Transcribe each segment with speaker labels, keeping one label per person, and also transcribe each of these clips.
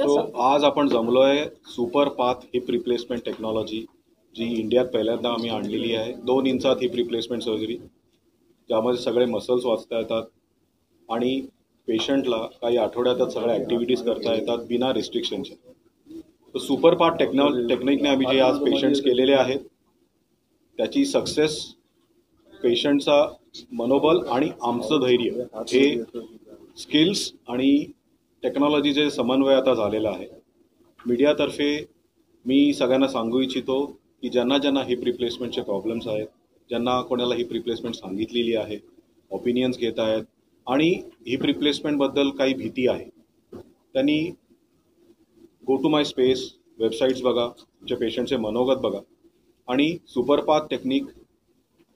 Speaker 1: So आज आपण जमलोय super path hip replacement technology जी इंडियात पहिल्यांदा आम्ही आणलेली आहे. 2 इंचात हिप रिप्लेसमेंट सर्जरी, ज्यामध्ये सगळे मसल्स वाचता येतात आणि पेशंटला काही आठवड्यातच सगळ्या ॲक्टिव्हिटीज करता येतात बिना रिस्ट्रिक्शनच्या. तर सुपर पाथ टेक्निकने आम्ही जे आज पेशंट्स केलेले आहेत त्याची सक्सेस, पेशंटचा मनोबल आणि आमचं धैर्य, हे स्किल्स आणि टेक्नॉलॉजीचे समन्वय आता झालेला आहे. मीडियातर्फे मी सगळ्यांना सांगू इच्छितो की ज्यांना ज्यांना हिप रिप्लेसमेंटचे प्रॉब्लेम्स आहेत, ज्यांना कोणाला हिप रिप्लेसमेंट सांगितलेली आहे, ओपिनियन्स घेत आहेत आणि हिप रिप्लेसमेंटबद्दल काही भीती आहे, त्यांनी go to my space websites बघा, तुमच्या पेशंटचे मनोगत बघा आणि superpath technique,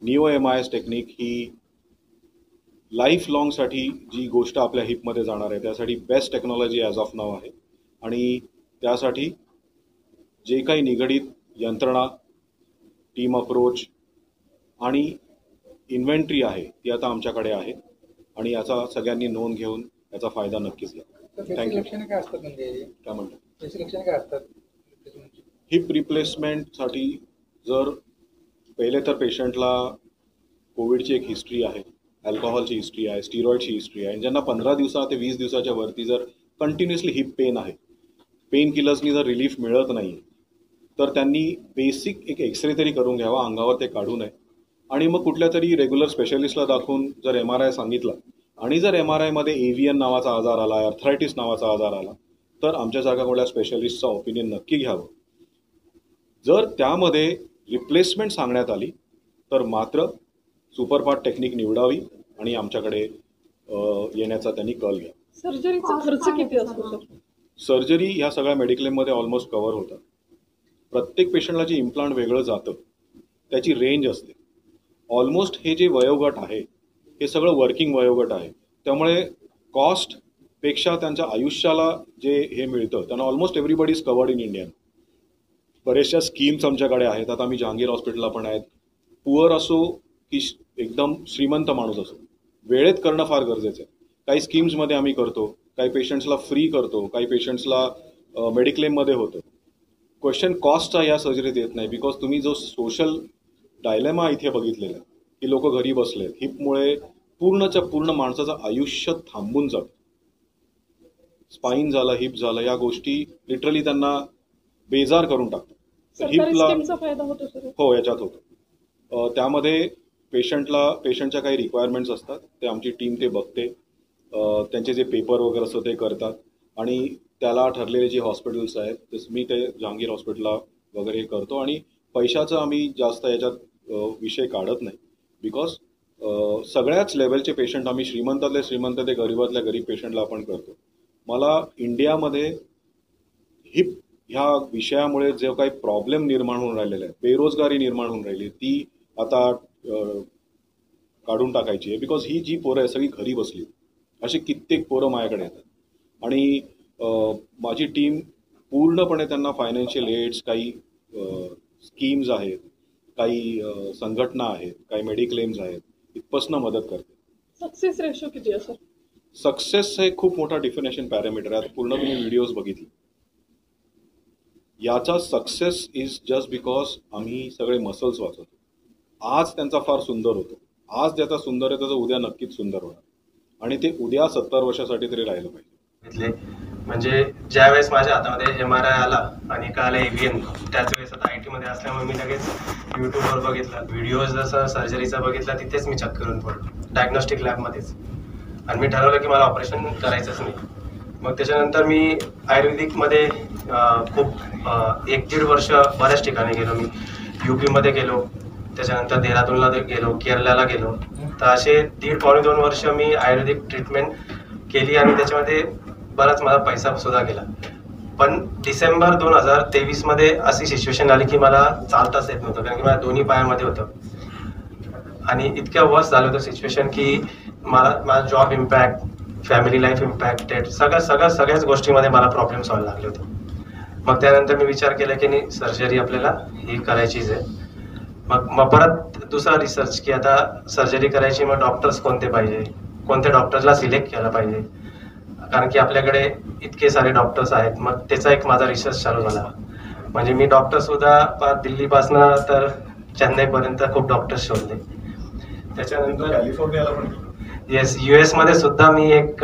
Speaker 1: neo MIS technique ही लाईफ लॉंगसाठी जी गोष्ट आपल्या हिपमध्ये जाणार आहे त्यासाठी बेस्ट टेक्नॉलॉजी ॲज ऑफ नाव आहे. आणि त्यासाठी जे काही निगडीत यंत्रणा, टीम अप्रोच आणि इन्व्हेंटरी आहे ती आता आमच्याकडे आहे आणि याचा सगळ्यांनी नोंद घेऊन याचा फायदा नक्कीच घ्या. थँक्यू. काय म्हणतात हिप रिप्लेसमेंटसाठी? जर पहिले तर पेशंटला कोविडची एक हिस्ट्री आहे, अल्कोहॉलची हिस्ट्री आहे, स्टिरॉइडची हिस्ट्री आहे. ज्यांना 15 दिवसा ते 20 दिवसाच्या वरती जर कंटिन्युअसली हिप पेन आहे, पेन किलर्सनी जर रिलीफ मिळत नाही, तर त्यांनी बेसिक एक एक्सरे तरी करून घ्यावा, अंगावर ते काढू नये. आणि मग कुठल्या तरी रेग्युलर स्पेशलिस्टला दाखवून जर MRI सांगितला आणि जर MRIमध्ये AVN नावाचा आजार आला, आर्थरायटिस नावाचा आजार आला, तर आमच्यासारख्या कोणत्या स्पेशलिस्टचा ओपिनियन नक्की घ्यावं. जर त्यामध्ये रिप्लेसमेंट सांगण्यात आली तर मात्र सुपरपाथ टेक्निक निवडावी आणि आमच्याकडे येण्याचा त्यांनी कल घ्या.
Speaker 2: सर्जरीचा खर्च किती असतो सर?
Speaker 1: सर्जरी ह्या सगळ्या मेडिक्लेममध्ये ऑलमोस्ट कव्हर होतात. प्रत्येक पेशंटला जे इम्प्लांट वेगळं जातं त्याची रेंज असते. ऑलमोस्ट हे जे वयोगट आहे हे सगळं वर्किंग वयोगट आहे, त्यामुळे कॉस्टपेक्षा त्यांच्या आयुष्याला जे हे मिळतं त्यांना almost everybody is covered in India. बऱ्याचशा स्कीम्स आमच्याकडे आहेत. आता आम्ही जहांगीर हॉस्पिटलला पण आहेत. पुअर असो की एकदम श्रीमंत माणूस असो, वेळेत करणं फार गरजेचं आहे. काही स्कीम्समध्ये आम्ही करतो, काही पेशंट्सला फ्री करतो, काही पेशंट्सला मेडिक्लेममध्ये होतं. क्वेश्चन कॉस्टचा या सर्जरीत येत नाही, बिकॉज तुम्ही जो सोशल डायलेमा इथे बघितलेला आहे की लोक घरी बसले आहेत, हिपमुळे पूर्णच्या पूर्ण माणसाचं आयुष्य थांबून जातं. स्पाईन झालं, हिप झालं, या गोष्टी लिटरली त्यांना बेजार करून टाकतात.
Speaker 2: हिपला फायदा होतो सर?
Speaker 1: हो, याच्यात होतो. त्यामध्ये पेशंटच्या काही रिक्वायरमेंट्स असतात, ते आमची टीम ते बघते, त्यांचे जे पेपर वगैरे असतं ते करतात आणि त्याला ठरलेले जे हॉस्पिटल्स आहेत मी ते जहांगीर हॉस्पिटलला वगैरे करतो. आणि पैशाचं आम्ही जास्त याच्यात विषय काढत नाही, बिकॉज सगळ्याच लेवलचे पेशंट आम्ही श्रीमंतातले श्रीमंत ते गरीबातल्या गरीब पेशंटला आपण करतो. मला इंडियामध्ये हिप ह्या विषयामुळे जे काही प्रॉब्लेम निर्माण होऊन राहिलेले आहेत, बेरोजगारी निर्माण होऊन राहिली, ती आता काढून टाकायची आहे. बिकॉज ही जी पोरं आहे सगळी घरी बसली, अशी कित्येक पोरं माझ्याकडे येतात आणि माझी टीम पूर्णपणे त्यांना फायनान्शियल एड्स, काही स्कीम्स आहेत, काही संघटना आहेत, काही मेडिक्लेम्स आहेत, इथपासून मदत करते.
Speaker 2: सक्सेस रेशो किती आहे सर?
Speaker 1: सक्सेस हे खूप मोठा डिफिनेशन पॅरामीटर आहे. पूर्ण तुम्ही व्हिडिओज बघितले, याचा सक्सेस इज जस्ट बिकॉज आम्ही सगळे मसल्स वाचवतो. आज त्यांचा फार सुंदर होतो, आज ज्याचा सुंदर आहे त्याचा उद्या नक्कीच सुंदर होणार आणि ते उद्या 70 वर्षासाठी तरी राहिलं पाहिजे.
Speaker 3: म्हणजे ज्या वेळेस माझ्या हातामध्ये MRI आला आणि कळालं AVN, त्याच वेळेस आता IT मध्ये असल्यामुळे मी लगेच YouTubeवर बघितलं, व्हिडिओज जसं सर्जरीचा बघितला तिथेच मी चक्क करून पडलो, डायग्नोस्टिक लॅबमध्येच. आणि मी ठरवलं की मला ऑपरेशन करायचंच नाही. मग त्याच्यानंतर मी आयुर्वेदिकमध्ये खूप 1-1.5 वर्ष बऱ्याच ठिकाणी गेलो. मी UP मध्ये गेलो, त्याच्यानंतर देहरादूनला गेलो, केरळला गेलो. तर असे 1.5-2 वर्ष मी आयुर्वेदिक ट्रीटमेंट केली आणि त्याच्यामध्ये बराच माझा पैसा सुद्धा गेला. पण डिसेंबर 2023 मध्ये अशी सिच्युएशन आली की मला चालताच येत नव्हतं, कारण की माझ्या दोन्ही पायामध्ये होतं आणि इतक्या वर्स झालं होतं सिच्युएशन की माझा job impact, family life impacted, सगळ्याच गोष्टीमध्ये मला प्रॉब्लेम सॉल्व्ह लागले होते. मग त्यानंतर मी विचार केला की नाही, सर्जरी आपल्याला ही करायचीच आहे. मग परत दुसरा रिसर्च की आता सर्जरी करायची, मग डॉक्टर्स कोणते पाहिजे, कोणत्या डॉक्टरला सिलेक्ट केलं पाहिजे. कारण की आपल्याकडे इतके सारे डॉक्टर्स आहेत. मग त्याचा एक माझा रिसर्च चालू झाला. म्हणजे मी डॉक्टर सुद्धा दिल्लीपासनं तर चेन्नईपर्यंत खूप डॉक्टर्स शोधले. त्याच्यानंतर
Speaker 1: कॅलिफोर्नियाला पण
Speaker 3: येस, US मध्ये सुद्धा मी एक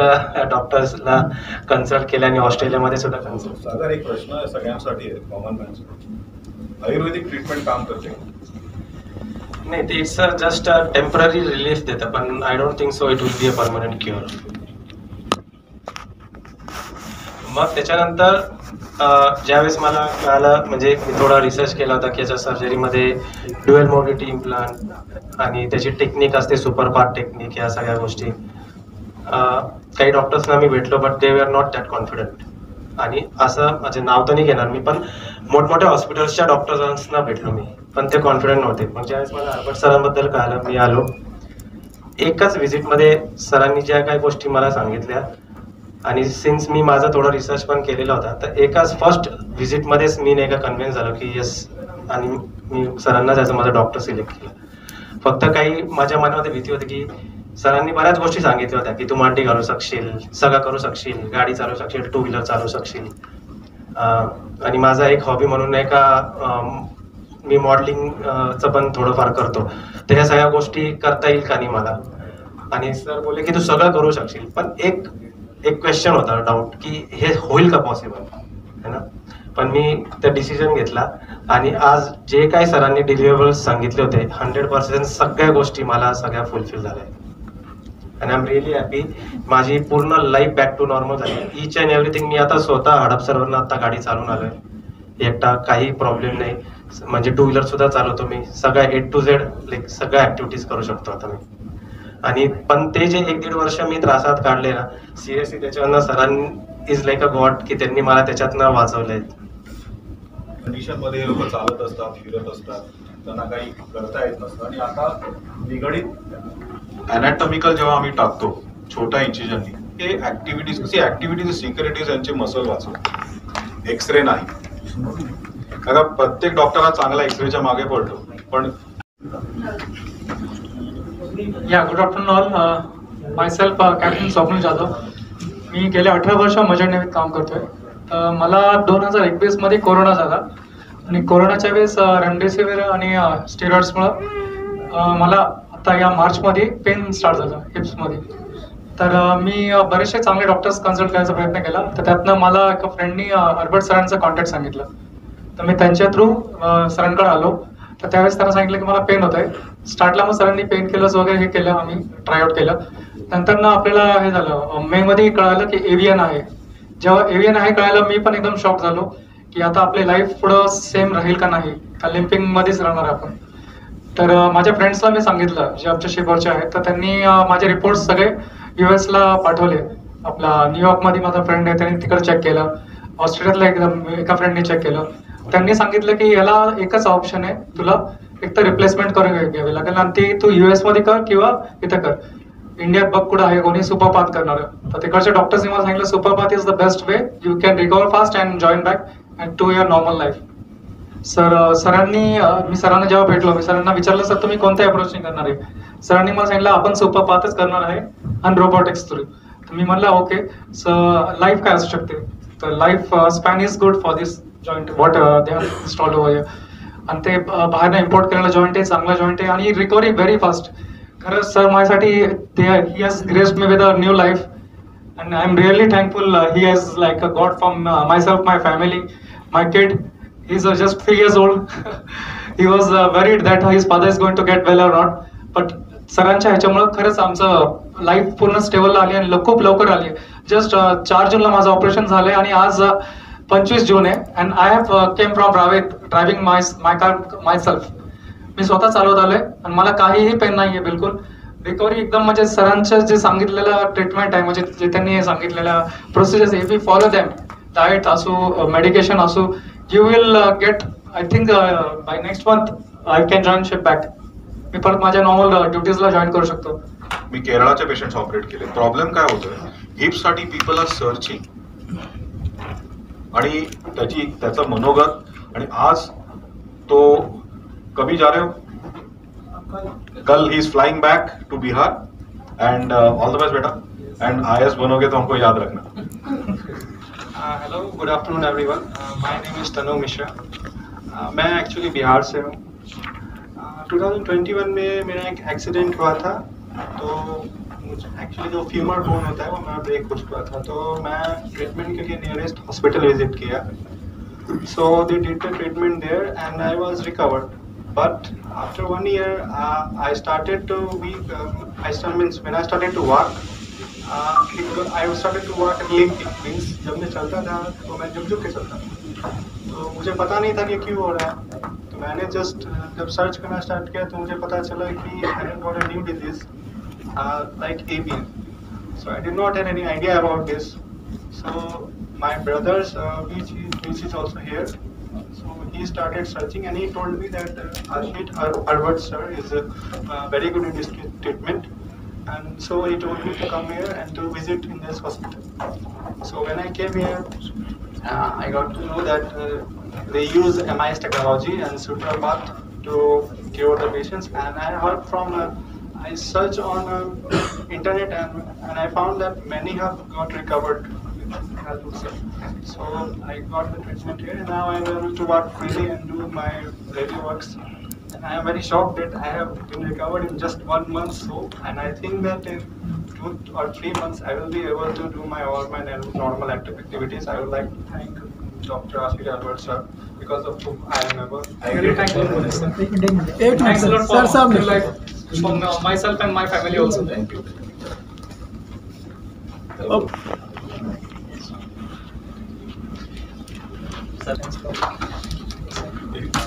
Speaker 3: डॉक्टर्सला कन्सल्ट केलं आणि ऑस्ट्रेलियामध्ये सुद्धा कन्सल्ट.
Speaker 1: साधारण एक प्रश्न सगळ्यांसाठी आहे, कॉमन मॅन, आयुर्वेदिक ट्रीटमेंट काम करते?
Speaker 3: नाही, ते इट्स जस्ट टेम्पररी रिलीफ देतं, पण I don't think so it will be a permanent cure. मग त्याच्यानंतर ज्यावेळेस मला कळालं, म्हणजे मी थोडा रिसर्च केला होता की याच्या सर्जरीमध्ये ड्युअल मोडिटी इम्प्लांट आणि त्याची टेक्निक असते, सुपर पार्ट टेक्निक, या सगळ्या गोष्टी. काही डॉक्टर्सना मी भेटलो, but they were not that confident. आणि असं माझे नाव तर नाही घेणार मी, पण मोठमोठ्या हॉस्पिटल्सच्या डॉक्टर्सना भेटलो मी, पण ते कॉन्फिडंट नव्हते. मग ज्यावेळेस मला हर्बट सरांबद्दल कळालं, मी आलो. एकाच व्हिजिटमध्ये सरांनी ज्या काही गोष्टी मला सांगितल्या, आणि सिन्स मी माझा थोडा रिसर्च पण केलेला होता, तर एकाच फर्स्ट व्हिजिटमध्येच मी नाही का कन्व्हिन्स झालो की येस, आणि मी सरांनाच ॲज माझा डॉक्टर सिलेक्ट केला. फक्त काही माझ्या मनामध्ये भीती होती की सरांनी बऱ्याच गोष्टी सांगितल्या होत्या की तू मांडी घालू शकशील, सगळं करू शकशील, गाडी चालू शकशील, 2 व्हीलर चालू शकशील. आणि माझा एक हॉबी म्हणून नाही का मी मॉडेलिंगचं पण थोडंफार करतो, तर ह्या सगळ्या गोष्टी करता येईल का नाही मला. आणि सर बोलले की तू सगळं करू शकशील, पण एक क्वेश्चन होता, डाऊट, की हे होईल का पॉसिबल, है ना. पण मी त्या डिसिजन घेतला, आणि आज जे काही सरांनी डिलिव्हरेबल्स सांगितले होते 100% सगळ्या गोष्टी मला सगळ्या फुलफिल झाल्या. आणि आय एम रिअली हॅपी. माझी पूर्ण लाईफ बॅक टू नॉर्मल झाली. Each and everything. मी आता स्वतः हडपसरवरनं आता गाडी चालून आलोय एकटा, काही प्रॉब्लेम नाही. म्हणजे 2 व्हीलर सुद्धा चालवतो मी. सगळ्या A to Z लाईक सगळ्या ऍक्टिव्हिटीज करू शकतो आता मी. आणि पण ते जे 1-1.5 वर्ष मी त्रासात काढले ना, सिरियसली त्याच्यावरनं सरांनी इज लाईक अ गॉड, की त्यांनी मला त्याच्यातनं वाचवलंय.
Speaker 1: कंडिशन मध्ये हे लोक चालत असतात, फिरत असतात, त्यांना काही करता येत नसतं. आणि आता निगडीत अनॅटॉमिकल जेव्हा आम्ही टाकतो छोट्या इन्सिजननी, हे ऍक्टिव्हिटीज, कशी ऍक्टिव्हिटीज सिक्युरिटीज यांचे मसल वाचवतो, एक्सरे नाही. आता प्रत्येक डॉक्टरला चांगला एक्सरेच्या मागे पडतो, पण
Speaker 4: good afternoon all. Myself captain Swapnil Jadhav. मी गेल्या 18 वर्ष मजर नेव्हीत काम करतोय. मला 2021 मध्ये कोरोना झाला, आणि कोरोनाच्या वेळेस रेमडेसिवीर आणि स्टेरॉइड्समुळं मला आता या मार्चमध्ये पेन स्टार्ट झालं हिप्समध्ये. तर मी बरेचसे चांगले डॉक्टर्स कन्सल्ट करायचा प्रयत्न केला. तर त्यातनं मला एका फ्रेंडनी हर्बट सरांचं कॉन्टॅक्ट सांगितलं, तर मी त्यांच्या थ्रू सरांकडे आलो. तर त्यावेळेस त्यांना सांगितलं की मला पेन होत आहे. स्टार्टला मग सरांनी पेन किलर्स वगैरे हे केलं, आम्ही ट्रायआउट केलं. नंतर ना आपल्याला हे झालं, मेमध्ये कळालं की एव्हियन आहे. जेव्हा एव्हियन आहे कळायला मी पण एकदम शॉक झालो की आता आपली लाईफ पुढं सेम राहील का नाही, का लिम्पिंगमध्येच राहणार आपण. तर माझ्या फ्रेंड्सला मी सांगितलं, जे आमच्या शेजारचे आहेत, तर त्यांनी माझे रिपोर्ट्स सगळे US पाठवले. आपला न्यूयॉर्कमध्ये माझा फ्रेंड आहे, त्यांनी तिकडे चेक केलं. ऑस्ट्रेलियातला एका फ्रेंडने चेक केलं. त्यांनी सांगितलं की याला एकच ऑप्शन आहे, तुला एक तर रिप्लेसमेंट करून घ्यावी लागेल, आणि ती तू US मध्ये कर किंवा इथं कर. इंडियात बघ कुठं आहे कोणी सुपरपाथ करणार. तर तिकडच्या डॉक्टर्सनी मला सांगितलं SuperPath is the best way, you can recover fast and join back and to your normal life. मी सरांना जेव्हा भेटलो, मी सरांना विचारलं, सर तुम्ही कोणत्या अप्रोचने करणार आहे. सरांनी मला सांगितलं आपण सुपरपाथच करणार आहे आणि रोबोटिक्स थ्रू. तर मी म्हणलं ओके, लाईफ काय असू शकते. तर life span is good for this joint what they have installed over here. आणि ते बाहेरनं इम्पोर्ट केलेला जॉईंट आहे, चांगला जॉईंट आहे, आणि रिकव्हरी व्हेरी फास्ट. खरंच सर माझ्यासाठी he has graced me with a new life, and I am really thankful. He has like a God from myself, my family, my kid. He is just 3 years old. He was worried that his father is going to get well or not. But सरांच्या ह्याच्यामुळे खरंच आमचं life पूर्ण stable आली, आणि खूप लवकर आली. जस्ट 4 जूनला माझं ऑपरेशन झालंय, आणि आज 25 जून आहे. And I have came from Ravet driving my car myself. मी स्वतः चालवत आलोय, आणि मला काहीही पेन नाहीये बिलकुल. रिकव्हरी एकदम, म्हणजे सरांचं जे सांगितलेलं ट्रीटमेंट आहे, म्हणजे जे त्यांनी सांगितलेल्या procedures, if you follow them, diet असो, मेडिकेशन असो, you will get, I think by next month I can join ship back. मी परत माझ्या नॉर्मल ड्युटीजला जॉईन करू शकतो.
Speaker 1: मी केरळाचे पेशंट्स ऑपरेट केले. प्रॉब्लेम काय होतोय, हिप्ससाठी पीपल आर सर्चिंग, आणि त्याचं मनोगत. आणि आज तो कभी जा रहे हो, कल he is flying back to Bihar, and all the best बेटा, एंड IAS बनोगे तो हमको याद रखना.
Speaker 5: Good afternoon everyone, my name is Tanu Mishra. मैं एक्चुअली बिहार से हूँ। 2021 में मेरा एक एक्सीडेंट हुआ था, तो मुझे एक्चुअली जो फ्यूमर बोन होता है वो मेरा ब्रेक हो चुका था, तो मैं ट्रीटमेंट के लिए नियरेस्ट हॉस्पिटल विजिट किया। So they did the treatment there and I was recovered, but after 1 year I started to when I started to walk, I started to walk limping, means जब मैं चलता था तो मैं झुक के चलता था, तो मुझे पता नहीं था कि क्यों हो रहा है। तो मैंने जस्ट जब सर्च करना स्टार्ट किया तो मुझे पता चला कि I had got a new disease like avian. So I did not have any idea about this. So my brothers, which is also here, so he started searching and he told me that Ashit Arvad sir is very good in this treatment. And so he told me to come here and to visit in this hospital. So when I came here, I got to know that they use MIS technology and Suprapath to cure the patients. And I heard from, I searched on internet and I found that many have got recovered with help. So I got the treatment here and now I'm able to work freely and do my daily works. And I am very shocked that I have been recovered in just 1 month. So, and I think that in 2 or 3 months I will be able to do all my normal activities. I would like to thank Dr. Ashit Arvad sir, because of whom I am able.
Speaker 4: I really thank you for this. Thanks a lot for your life, from myself and my family also. Thank you.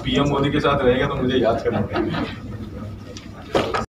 Speaker 1: PM Modi के साथ रहेगा तो मुझे याद करना पड़ेगा।